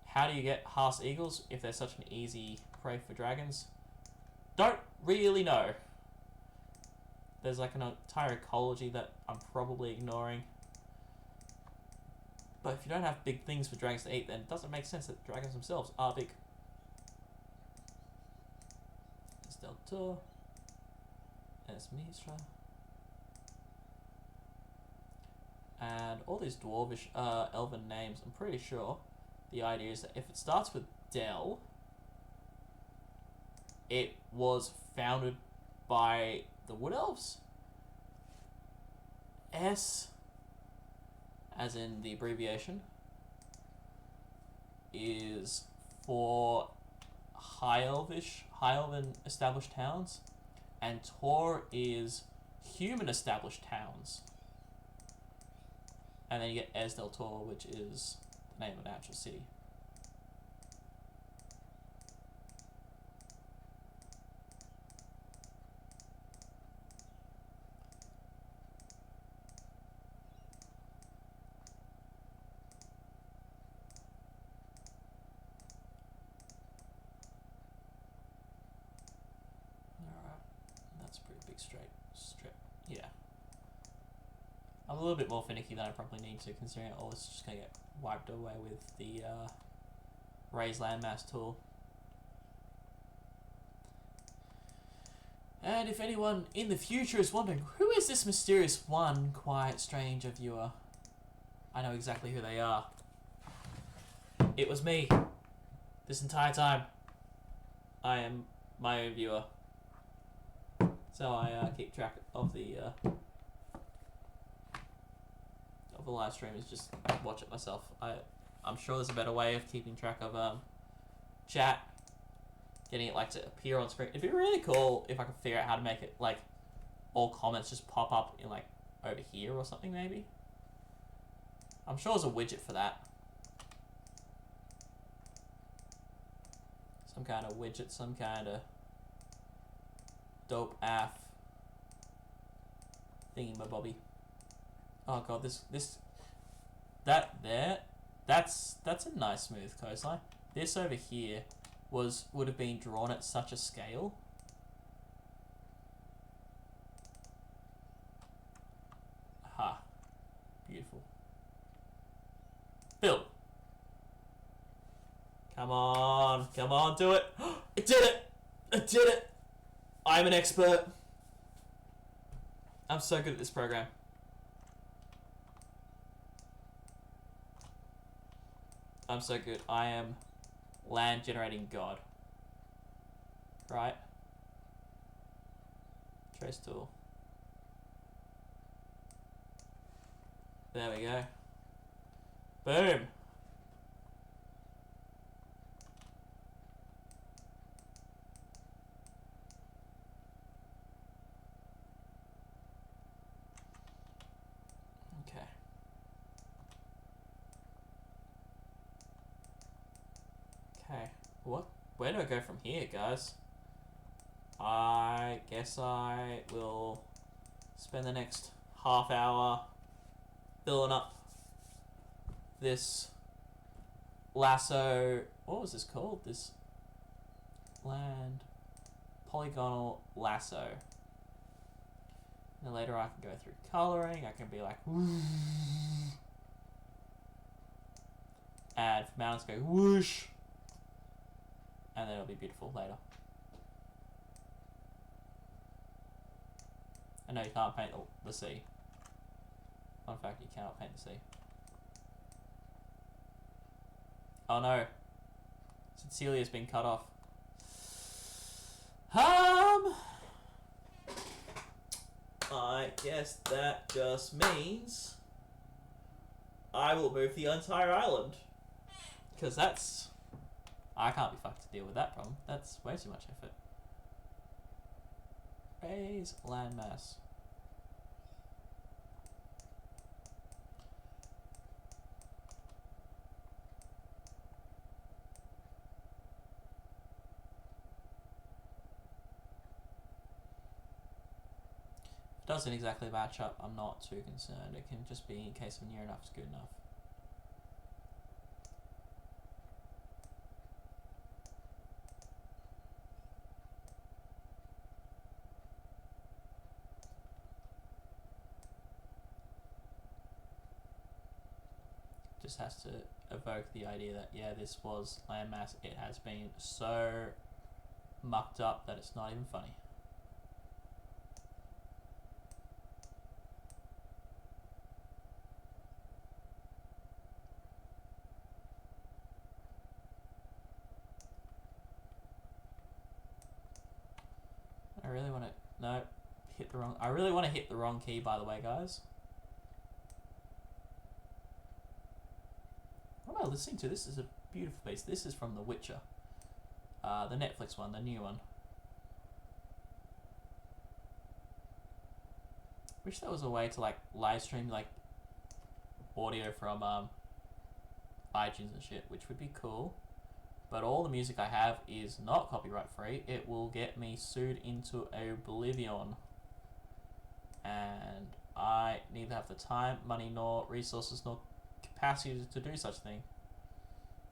How do you get Haast eagles if they're such an easy prey for dragons? Don't really know. There's like an entire ecology that I'm probably ignoring. But if you don't have big things for dragons to eat, then it doesn't make sense that dragons themselves are big. There's Delta. There's Mistra. And all these dwarvish elven names, I'm pretty sure the idea is that if it starts with Del, it was founded by the Wood Elves. S, as in the abbreviation, is for High Elven established towns, and Tor is human established towns. And then you get Esdel Tor, which is the name of an actual city. Alright, that's a pretty big strip. Yeah. I'm a little bit more finicky than I probably need to, considering all this is just going to get wiped away with the raise landmass tool. And if anyone in the future is wondering, who is this mysterious one quiet stranger viewer? I know exactly who they are. It was me. This entire time. I am my own viewer. So I keep track of the live stream, is just watch it myself. I'm sure there's a better way of keeping track of chat, getting it like to appear on screen. It'd be really cool if I could figure out how to make it like all comments just pop up in like over here or something maybe. I'm sure there's a widget for that. Some kind of widget, some kind of dope af thingy-ma-bobby. Oh god, that's a nice smooth coastline. This over here would have been drawn at such a scale. Aha. Beautiful. Phil. Come on, do it. I did it. I'm an expert. I'm so good at this program. I'm so good. I am land generating god. Right? Trace tool. There we go. Boom. Okay. Okay. What? Where do I go from here, guys? I guess I will spend the next half hour filling up this lasso. What was this called? This land polygonal lasso. And then later I can go through colouring. I can be like, and for mountains go whoosh, and then it'll be beautiful later. I know you can't paint the sea. Fun fact, you cannot paint the sea. Oh no, Cecilia's been cut off. I guess that just means I will move the entire island. Because I can't be fucked to deal with that problem. That's way too much effort. Raise landmass. If it doesn't exactly match up, I'm not too concerned. It can just be in case of near enough is good enough. Just has to evoke the idea that, yeah, this was landmass. It has been so mucked up that it's not even funny. I really want to, no, hit the wrong, I really want to hit the wrong key, by the way, guys. What am I listening to? This is a beautiful piece. This is from The Witcher. The Netflix one, the new one. Wish there was a way to like live stream like audio from iTunes and shit, which would be cool. But all the music I have is not copyright free. It will get me sued into oblivion. And I neither have the time, money, nor resources, nor capacity to do such a thing.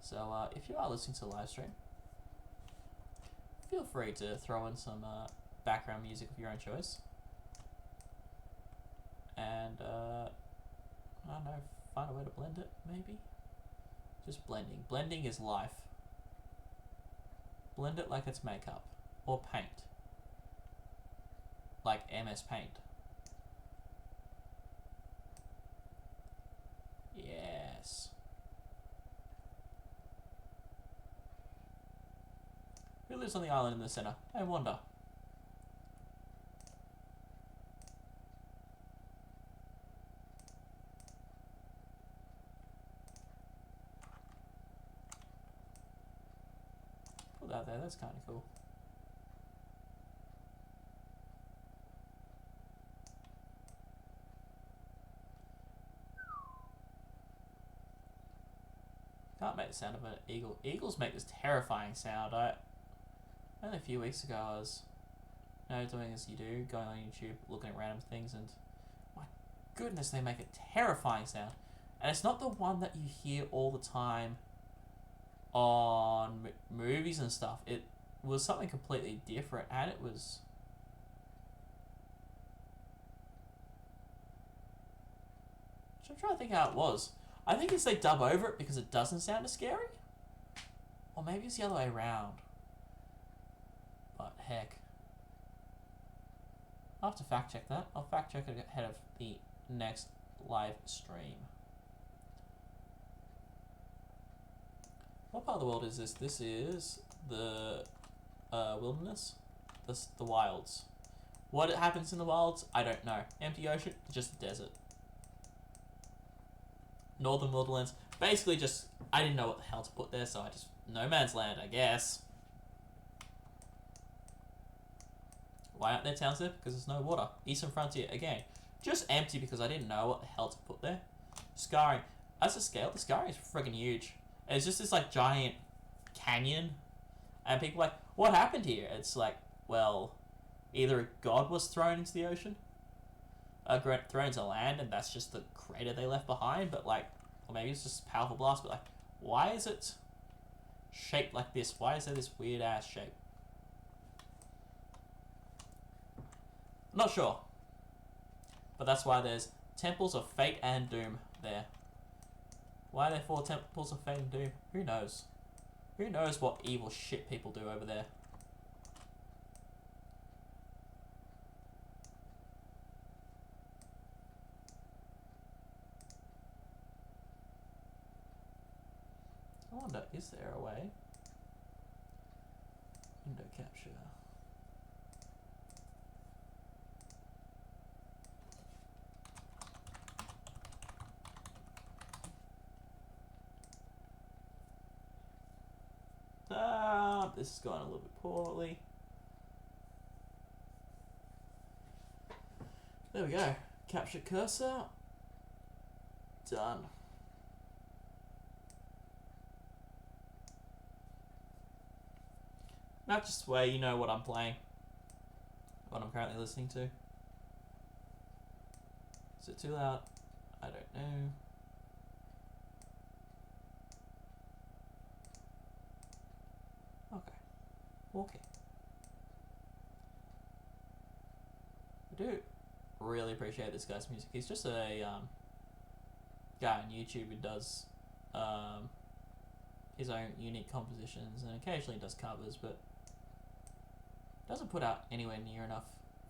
So if you are listening to the live stream, feel free to throw in some background music of your own choice. And I don't know, find a way to blend it, maybe? Just blending. Blending is life. Blend it like it's makeup. Or paint. Like MS Paint. Yes. Who lives on the island in the center? I wonder. Put that there, that's kind of cool. Can't make the sound of an eagle. Eagles make this terrifying sound. Only a few weeks ago I was doing as you do, going on YouTube, looking at random things, and my goodness, they make a terrifying sound. And it's not the one that you hear all the time on movies and stuff. It was something completely different, and it was... I'm trying to think how it was. I think it's they dub over it because it doesn't sound as scary. Or maybe it's the other way around. But heck. I'll have to fact check that. I'll fact check it ahead of the next live stream. What part of the world is this? This is the wilderness. The wilds. What happens in the wilds? I don't know. Empty ocean? Just the desert. Northern Wildlands. Basically just, I didn't know what the hell to put there, so I just, no man's land, I guess. Why aren't there towns there? Because there's no water. Eastern Frontier, again. Just empty because I didn't know what the hell to put there. Scarring. As a scale, the scarring is friggin' huge. It's just this like giant canyon. And people are like, what happened here? It's like, well, either a god was thrown into the ocean, thrown into land, and that's just the crater they left behind, but like, or maybe it's just a powerful blast, but like, why is it shaped like this? Why is there this weird ass shape? I'm not sure. But that's why there's temples of fate and doom there. Why are there 4 temples of fate and doom? Who knows? Who knows what evil shit people do over there? I wonder, is there a way? Window capture. This is going a little bit poorly. There we go. Capture cursor. Done. Not just where you know what I'm playing. What I'm currently listening to. Is it too loud? I don't know. Okay. I do really appreciate this guy's music. He's just a guy on YouTube who does his own unique compositions and occasionally does covers, but doesn't put out anywhere near enough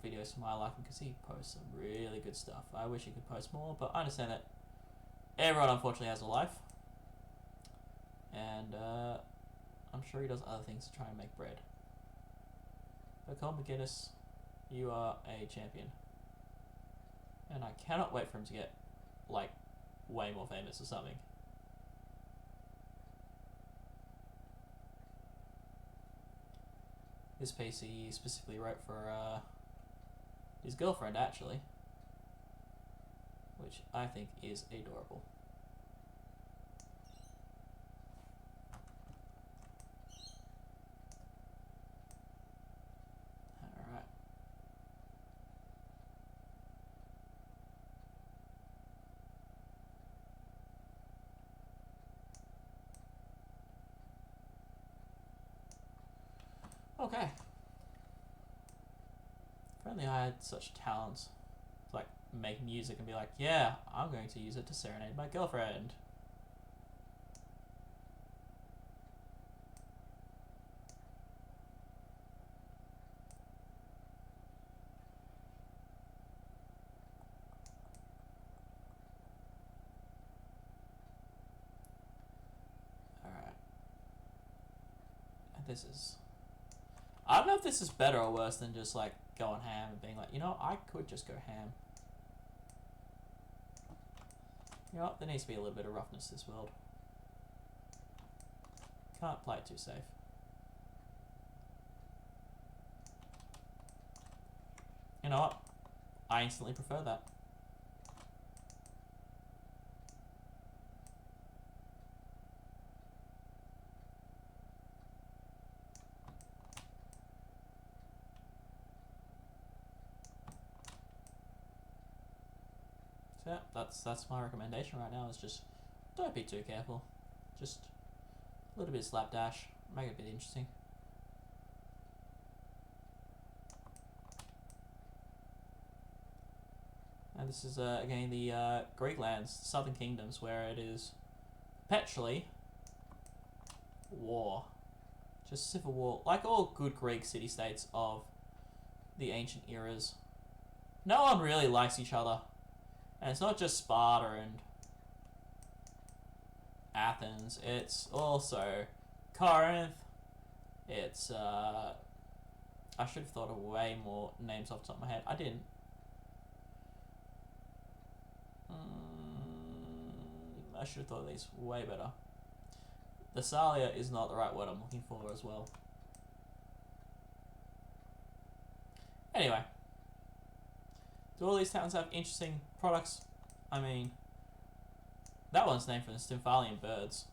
videos for my liking because he posts some really good stuff. I wish he could post more, but I understand that everyone unfortunately has a life, and I'm sure he does other things to try and make bread. But Colin McGuinness, you are a champion. And I cannot wait for him to get, like, way more famous or something. This piece he specifically wrote for his girlfriend, actually. Which I think is adorable. Okay. If only I had such talents to, like, make music and be like, yeah, I'm going to use it to serenade my girlfriend. Alright. And this is... I don't know if this is better or worse than just, like, going ham and being like, you know, I could just go ham. You know what? There needs to be a little bit of roughness this world. Can't play it too safe. You know what? I instantly prefer that. So yeah, that's my recommendation right now, is just don't be too careful. Just a little bit of slapdash, make it a bit interesting. And this is again the Greek lands, southern kingdoms, where it is perpetually war. Just civil war, like all good Greek city-states of the ancient eras. No one really likes each other. And it's not just Sparta and Athens, it's also Corinth, it's, I should have thought of way more names off the top of my head. I didn't. I should have thought of these way better. Thessalia is not the right word I'm looking for as well. Anyway. Do all these towns have interesting products? I mean, that one's named for the Stymphalian birds.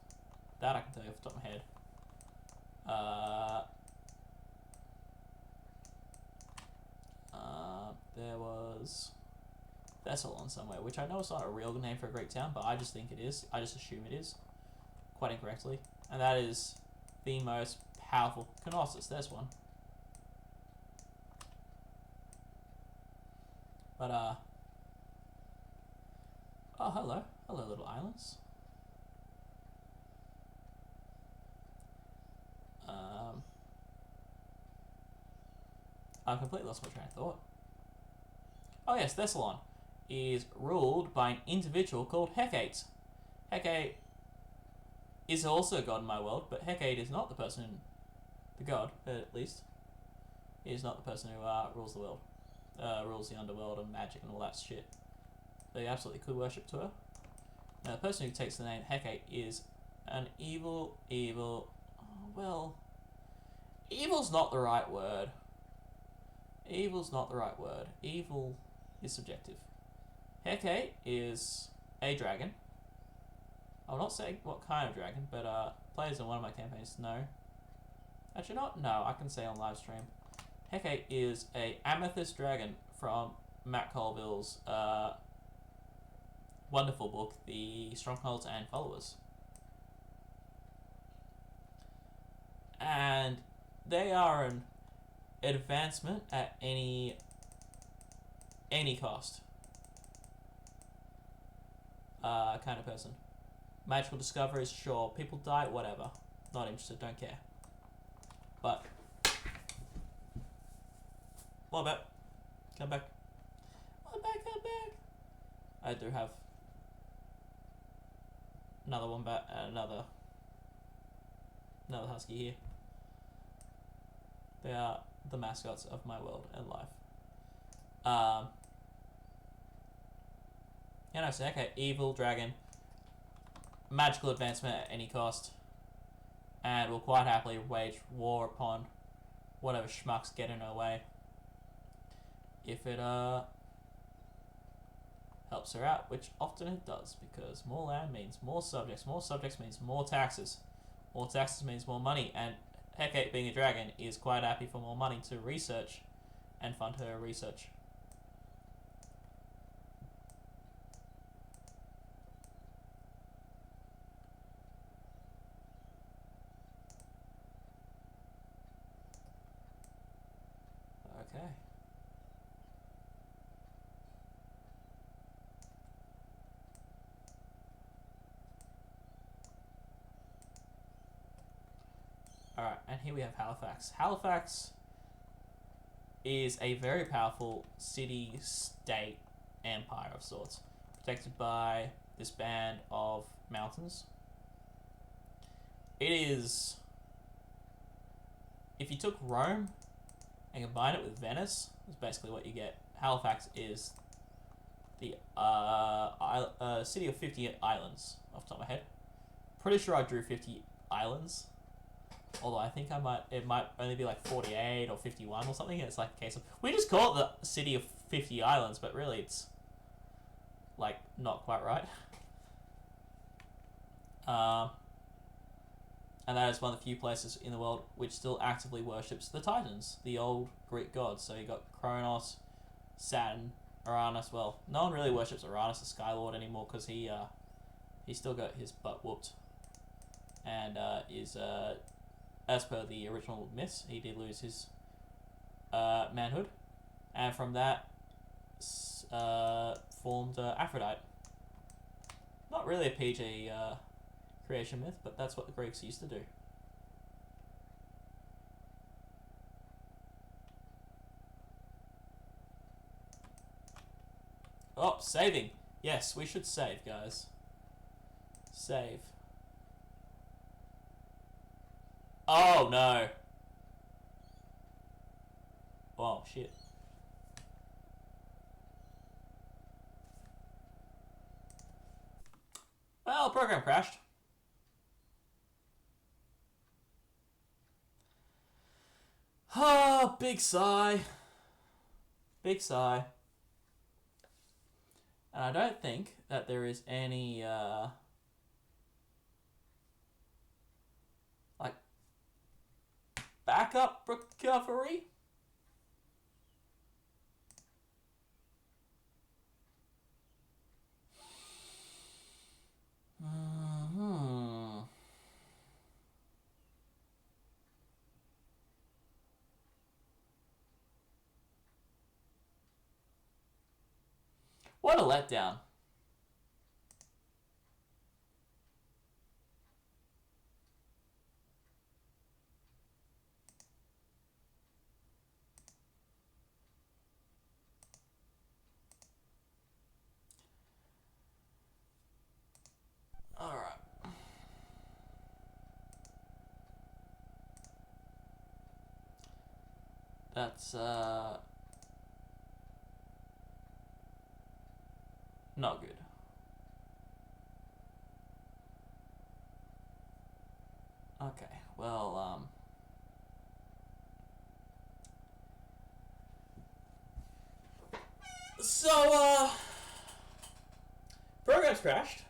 That I can tell you off the top of my head. There was Thessalon somewhere, which I know is not a real name for a Greek town, but I just think it is. I just assume it is, quite incorrectly. And that is the most powerful Knossos. There's one. But Oh, hello. Hello, little islands. I've completely lost my train of thought. Oh yes, Thessalon is ruled by an individual called Hecate. Hecate is also a god in my world, but Hecate is not the person, the god, at least. He is not the person who rules the world, rules the underworld and magic and all that shit. They absolutely could worship to her. Now, the person who takes the name Hecate is an evil. Well, evil's not the right word. Evil's not the right word. Evil is subjective. Hecate is a dragon. I'll not say what kind of dragon, but players in one of my campaigns know. Actually, not. No, I can say on live stream. Hecate is a amethyst dragon from Matt Colville's wonderful book, The Strongholds and Followers. And they are an advancement at any cost kind of person. Magical discoveries, sure. People die, whatever. Not interested, don't care. But what about? Come back. Come back. I do have another wombat and another husky here. They are the mascots of my world and life. So okay, evil dragon, magical advancement at any cost, and will quite happily wage war upon whatever schmucks get in her way. If it helps her out, which often it does, because more land means more subjects means more taxes means more money, and Hecate, being a dragon, is quite happy for more money to research and fund her research. Okay. Alright, and here we have Halifax. Halifax is a very powerful city-state empire of sorts, protected by this band of mountains. It is... If you took Rome and combine it with Venice, that's basically what you get. Halifax is the city of 50 islands, off the top of my head. Pretty sure I drew 50 islands. Although I think it might only be like 48 or 51 or something. It's like a case of, we just call it the city of 50 islands, but really it's like not quite right. And that is one of the few places in the world which still actively worships the Titans, the old Greek gods. So you got Kronos, Saturn, Uranus. Well, no one really worships Uranus, the Sky Lord, anymore, because he still got his butt whooped, and is as per the original myths, he did lose his manhood, and from that formed Aphrodite. Not really a PG creation myth, but that's what the Greeks used to do. Oh, saving. Yes, we should save, guys. Save. Oh, no. Oh, shit. Well, program crashed. Oh, big sigh. Big sigh. And I don't think that there is any, like, backup recovery. What a letdown. That's not good. Okay, well, so, program's crashed.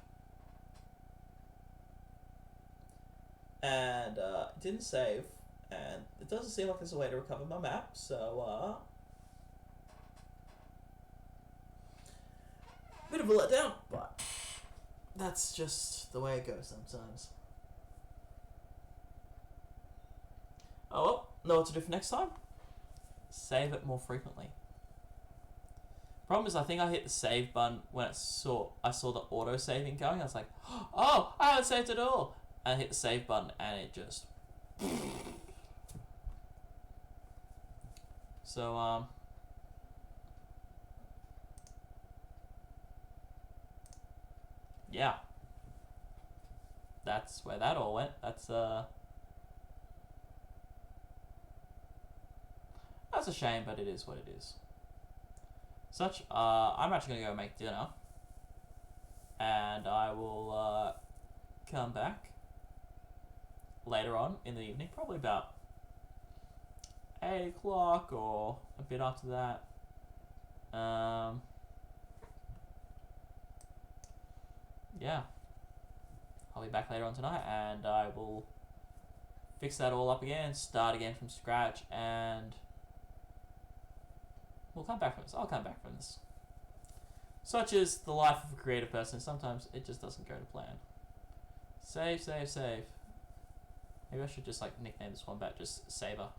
And, it didn't save. And it doesn't seem like there's a way to recover my map, so, bit of a letdown, but that's just the way it goes sometimes. Oh well, know what to do for next time? Save it more frequently. Problem is, I think I hit the save button when I saw the auto saving going. I was like, oh, I haven't saved it all. And I hit the save button and it just. So yeah, that's where that all went. That's a shame, but it is what it is. I'm actually gonna go make dinner, and I will come back later on in the evening, probably about 8 o'clock or a bit after that. Yeah, I'll be back later on tonight, and I will fix that all up again, start again from scratch, and we'll come back from this. I'll come back from this. Such is the life of a creative person. Sometimes it just doesn't go to plan. Save, save, save. Maybe I should just like nickname this one back just Saver.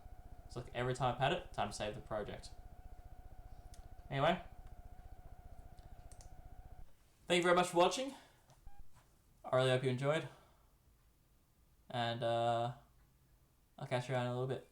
It's like every time I've had it, time to save the project. Anyway, thank you very much for watching. I really hope you enjoyed. And I'll catch you around in a little bit.